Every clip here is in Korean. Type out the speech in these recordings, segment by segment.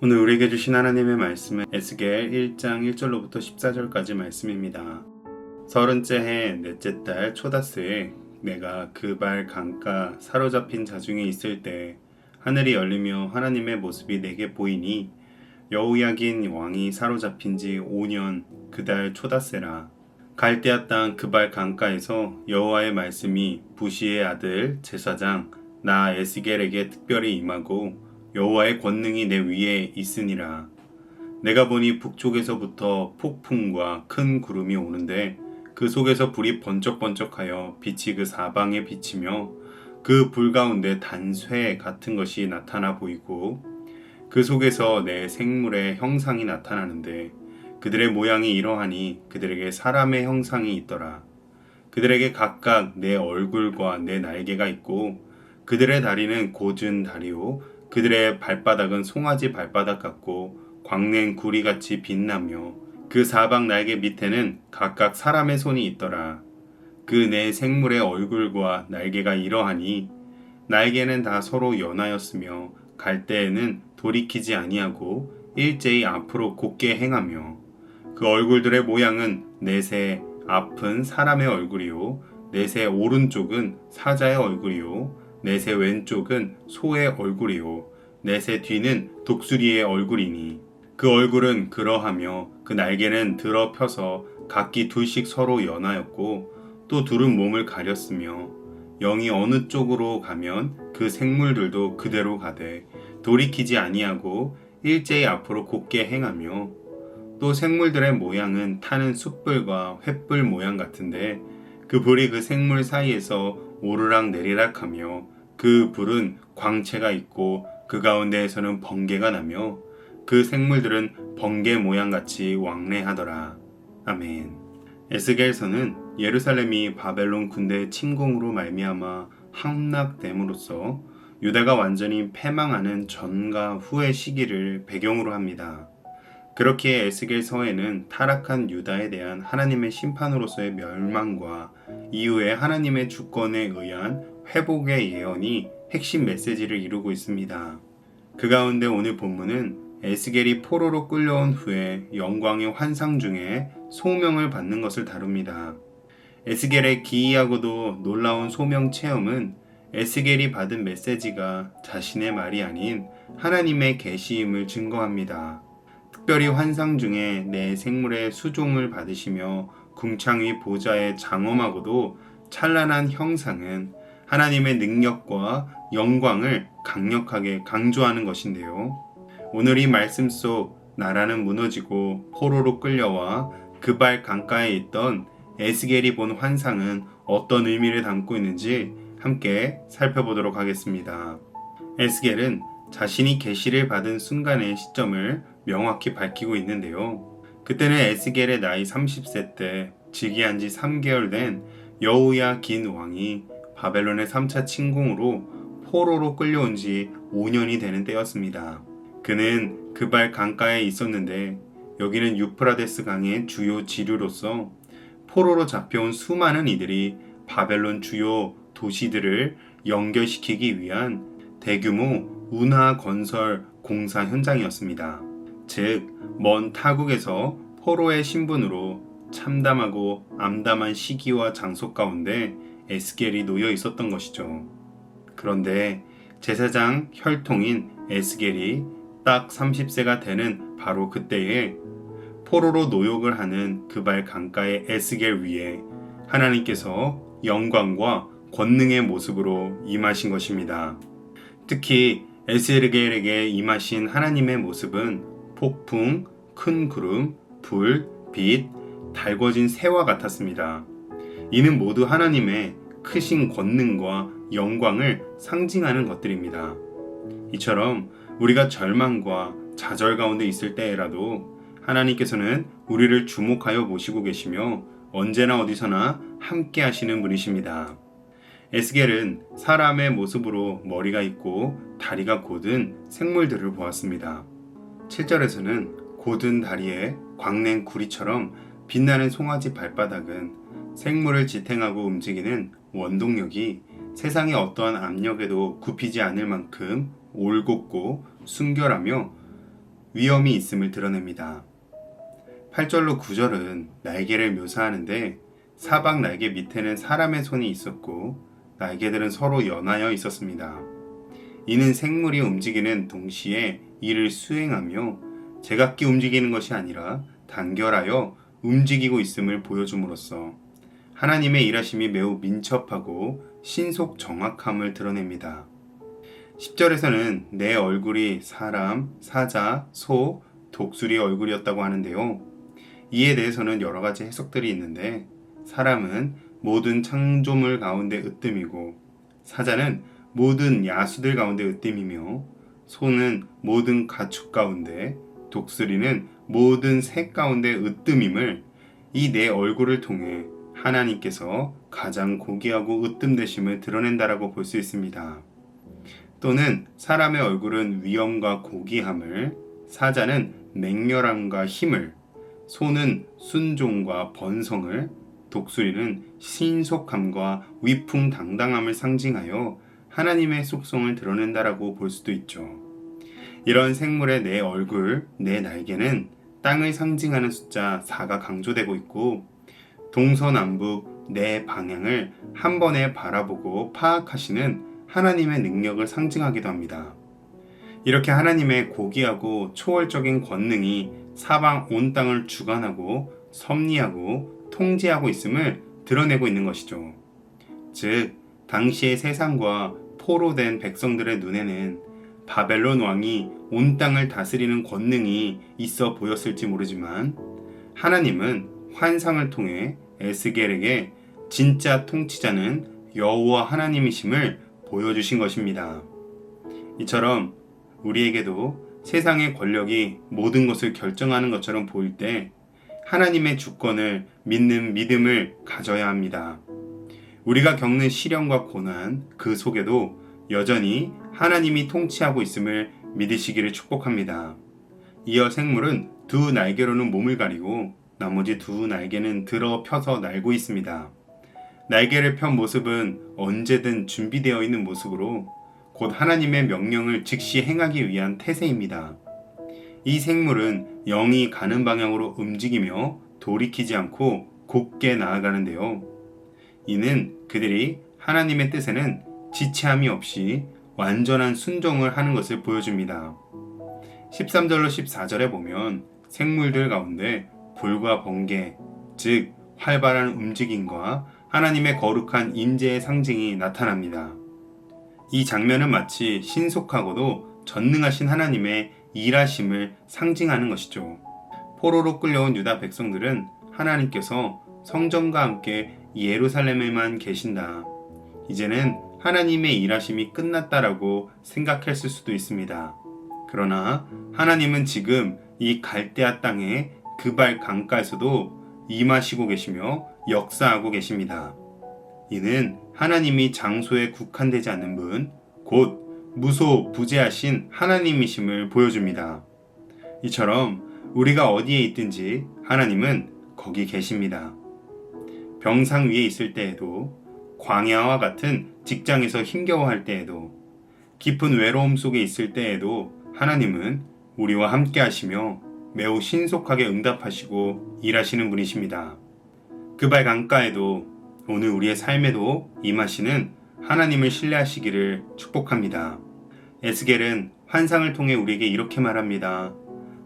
오늘 우리에게 주신 하나님의 말씀은 에스겔 1장 1절로부터 14절까지 말씀입니다. 30째 해 넷째 달 초다스에 내가 그발 강가 사로잡힌 자중에 있을 때 하늘이 열리며 하나님의 모습이 내게 보이니 여호야긴 왕이 사로잡힌 지 5년 그 달 초다스라. 갈대아 땅 그발 강가에서 여호와의 말씀이 부시의 아들 제사장 나 에스겔에게 특별히 임하고 여호와의 권능이 내 위에 있으니라. 내가 보니 북쪽에서부터 폭풍과 큰 구름이 오는데 그 속에서 불이 번쩍번쩍하여 빛이 그 사방에 비치며 그 불 가운데 단쇠 같은 것이 나타나 보이고 그 속에서 내 생물의 형상이 나타나는데 그들의 모양이 이러하니 그들에게 사람의 형상이 있더라. 그들에게 각각 내 얼굴과 내 날개가 있고 그들의 다리는 고준 다리요 그들의 발바닥은 송아지 발바닥 같고 광낸 구리같이 빛나며 그 사방 날개 밑에는 각각 사람의 손이 있더라. 그 네 생물의 얼굴과 날개가 이러하니 날개는 다 서로 연하였으며 갈 때에는 돌이키지 아니하고 일제히 앞으로 곧게 행하며 그 얼굴들의 모양은 넷의 앞은 사람의 얼굴이요 넷의 오른쪽은 사자의 얼굴이요 넷의 왼쪽은 소의 얼굴이요 넷의 뒤는 독수리의 얼굴이니 그 얼굴은 그러하며 그 날개는 들어 펴서 각기 둘씩 서로 연하였고 또 둘은 몸을 가렸으며 영이 어느 쪽으로 가면 그 생물들도 그대로 가되 돌이키지 아니하고 일제히 앞으로 곧게 행하며 또 생물들의 모양은 타는 숯불과 횃불 모양 같은데 그 불이 그 생물 사이에서 오르락 내리락 하며 그 불은 광채가 있고 그 가운데에서는 번개가 나며 그 생물들은 번개 모양같이 왕래하더라. 아멘. 에스겔서는 예루살렘이 바벨론 군대의 침공으로 말미암아 함락됨으로써 유다가 완전히 패망하는 전과 후의 시기를 배경으로 합니다. 그렇기에 에스겔서에는 타락한 유다에 대한 하나님의 심판으로서의 멸망과 이후에 하나님의 주권에 의한 회복의 예언이 핵심 메시지를 이루고 있습니다. 그 가운데 오늘 본문은 에스겔이 포로로 끌려온 후에 영광의 환상 중에 소명을 받는 것을 다룹니다. 에스겔의 기이하고도 놀라운 소명 체험은 에스겔이 받은 메시지가 자신의 말이 아닌 하나님의 계시임을 증거합니다. 특별히 환상 중에 내 생물의 수종을 받으시며 궁창위 보좌에 장엄하고도 찬란한 형상은 하나님의 능력과 영광을 강력하게 강조하는 것인데요. 오늘 이 말씀 속 나라는 무너지고 포로로 끌려와 그발 강가에 있던 에스겔이 본 환상은 어떤 의미를 담고 있는지 함께 살펴보도록 하겠습니다. 에스겔은 자신이 계시를 받은 순간의 시점을 명확히 밝히고 있는데요. 그때는 에스겔의 나이 30세 때 즉위한 지 3개월 된 여호야긴 왕이 바벨론의 3차 침공으로 포로로 끌려온 지 5년이 되는 때였습니다. 그는 그발 강가에 있었는데 여기는 유프라데스 강의 주요 지류로서 포로로 잡혀온 수많은 이들이 바벨론 주요 도시들을 연결시키기 위한 대규모 운하 건설 공사 현장이었습니다. 즉, 먼 타국에서 포로의 신분으로 참담하고 암담한 시기와 장소 가운데 에스겔이 놓여 있었던 것이죠. 그런데 제사장 혈통인 에스겔이 딱 30세가 되는 바로 그때에 포로로 노역을 하는 그발 강가의 에스겔 위에 하나님께서 영광과 권능의 모습으로 임하신 것입니다. 특히 에스겔에게 임하신 하나님의 모습은 폭풍, 큰 구름, 불, 빛, 달궈진 새와 같았습니다. 이는 모두 하나님의 크신 권능과 영광을 상징하는 것들입니다. 이처럼 우리가 절망과 좌절 가운데 있을 때라도 하나님께서는 우리를 주목하여 보시고 계시며 언제나 어디서나 함께 하시는 분이십니다. 에스겔은 사람의 모습으로 머리가 있고 다리가 곧은 생물들을 보았습니다. 7절에서는 곧은 다리에 광낸 구리처럼 빛나는 송아지 발바닥은 생물을 지탱하고 움직이는 원동력이 세상의 어떠한 압력에도 굽히지 않을 만큼 올곧고 순결하며 위험이 있음을 드러냅니다. 8절로 9절은 날개를 묘사하는데 사방 날개 밑에는 사람의 손이 있었고 날개들은 서로 연하여 있었습니다. 이는 생물이 움직이는 동시에 이를 수행하며 제각기 움직이는 것이 아니라 단결하여 움직이고 있음을 보여줌으로써 하나님의 일하심이 매우 민첩하고 신속 정확함을 드러냅니다. 10절에서는 내 얼굴이 사람, 사자, 소, 독수리 얼굴이었다고 하는데요. 이에 대해서는 여러 가지 해석들이 있는데 사람은 모든 창조물 가운데 으뜸이고 사자는 모든 야수들 가운데 으뜸이며 소는 모든 가축 가운데 독수리는 모든 새 가운데 으뜸임을 이 내 얼굴을 통해 하나님께서 가장 고귀하고 으뜸되심을 드러낸다라고 볼 수 있습니다. 또는 사람의 얼굴은 위엄과 고귀함을, 사자는 맹렬함과 힘을, 소는 순종과 번성을, 독수리는 신속함과 위풍당당함을 상징하여 하나님의 속성을 드러낸다라고 볼 수도 있죠. 이런 생물의 내 얼굴, 내 날개는 땅을 상징하는 숫자 4가 강조되고 있고 동서남북 네 방향을 한 번에 바라보고 파악하시는 하나님의 능력을 상징하기도 합니다. 이렇게 하나님의 고귀하고 초월적인 권능이 사방 온 땅을 주관하고 섭리하고 통제하고 있음을 드러내고 있는 것이죠. 즉, 당시의 세상과 포로된 백성들의 눈에는 바벨론 왕이 온 땅을 다스리는 권능이 있어 보였을지 모르지만 하나님은 환상을 통해 에스겔에게 진짜 통치자는 여호와 하나님이심을 보여주신 것입니다. 이처럼 우리에게도 세상의 권력이 모든 것을 결정하는 것처럼 보일 때 하나님의 주권을 믿는 믿음을 가져야 합니다. 우리가 겪는 시련과 고난 그 속에도 여전히 하나님이 통치하고 있음을 믿으시기를 축복합니다. 이어 생물은 두 날개로는 몸을 가리고 나머지 두 날개는 들어 펴서 날고 있습니다. 날개를 편 모습은 언제든 준비되어 있는 모습으로 곧 하나님의 명령을 즉시 행하기 위한 태세입니다. 이 생물은 영이 가는 방향으로 움직이며 돌이키지 않고 곧게 나아가는데요. 이는 그들이 하나님의 뜻에는 지체함이 없이 완전한 순종을 하는 것을 보여줍니다. 13절로 14절에 보면 생물들 가운데 불과 번개, 즉 활발한 움직임과 하나님의 거룩한 임재의 상징이 나타납니다. 이 장면은 마치 신속하고도 전능하신 하나님의 일하심을 상징하는 것이죠. 포로로 끌려온 유다 백성들은 하나님께서 성전과 함께 예루살렘에만 계신다, 이제는 하나님의 일하심이 끝났다라고 생각했을 수도 있습니다. 그러나 하나님은 지금 이 갈대아 땅의 그발 강가에서도 임하시고 계시며 역사하고 계십니다. 이는 하나님이 장소에 국한되지 않는 분, 곧 무소부재하신 하나님이심을 보여줍니다. 이처럼 우리가 어디에 있든지 하나님은 거기 계십니다. 병상 위에 있을 때에도, 광야와 같은 직장에서 힘겨워할 때에도, 깊은 외로움 속에 있을 때에도 하나님은 우리와 함께 하시며 매우 신속하게 응답하시고 일하시는 분이십니다. 그발 강가에도 오늘 우리의 삶에도 임하시는 하나님을 신뢰하시기를 축복합니다. 에스겔은 환상을 통해 우리에게 이렇게 말합니다.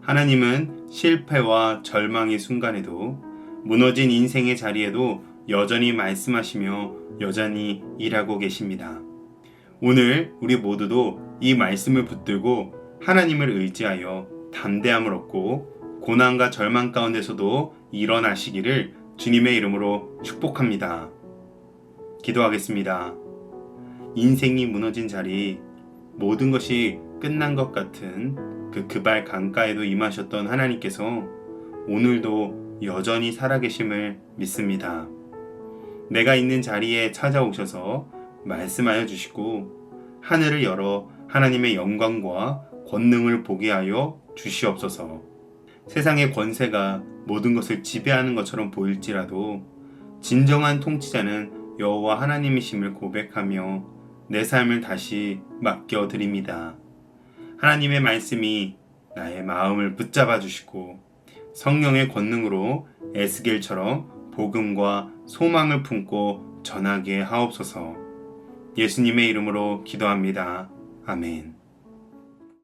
하나님은 실패와 절망의 순간에도 무너진 인생의 자리에도 여전히 말씀하시며 여전히 일하고 계십니다. 오늘 우리 모두도 이 말씀을 붙들고 하나님을 의지하여 담대함을 얻고 고난과 절망 가운데서도 일어나시기를 주님의 이름으로 축복합니다. 기도하겠습니다. 인생이 무너진 자리, 모든 것이 끝난 것 같은 그발 강가에도 임하셨던 하나님께서 오늘도 여전히 살아계심을 믿습니다. 내가 있는 자리에 찾아오셔서 말씀하여 주시고 하늘을 열어 하나님의 영광과 권능을 보게 하여 주시옵소서. 세상의 권세가 모든 것을 지배하는 것처럼 보일지라도 진정한 통치자는 여호와 하나님이심을 고백하며 내 삶을 다시 맡겨드립니다. 하나님의 말씀이 나의 마음을 붙잡아 주시고 성령의 권능으로 에스겔처럼 복음과 소망을 품고 전하게 하옵소서. 예수님의 이름으로 기도합니다. 아멘.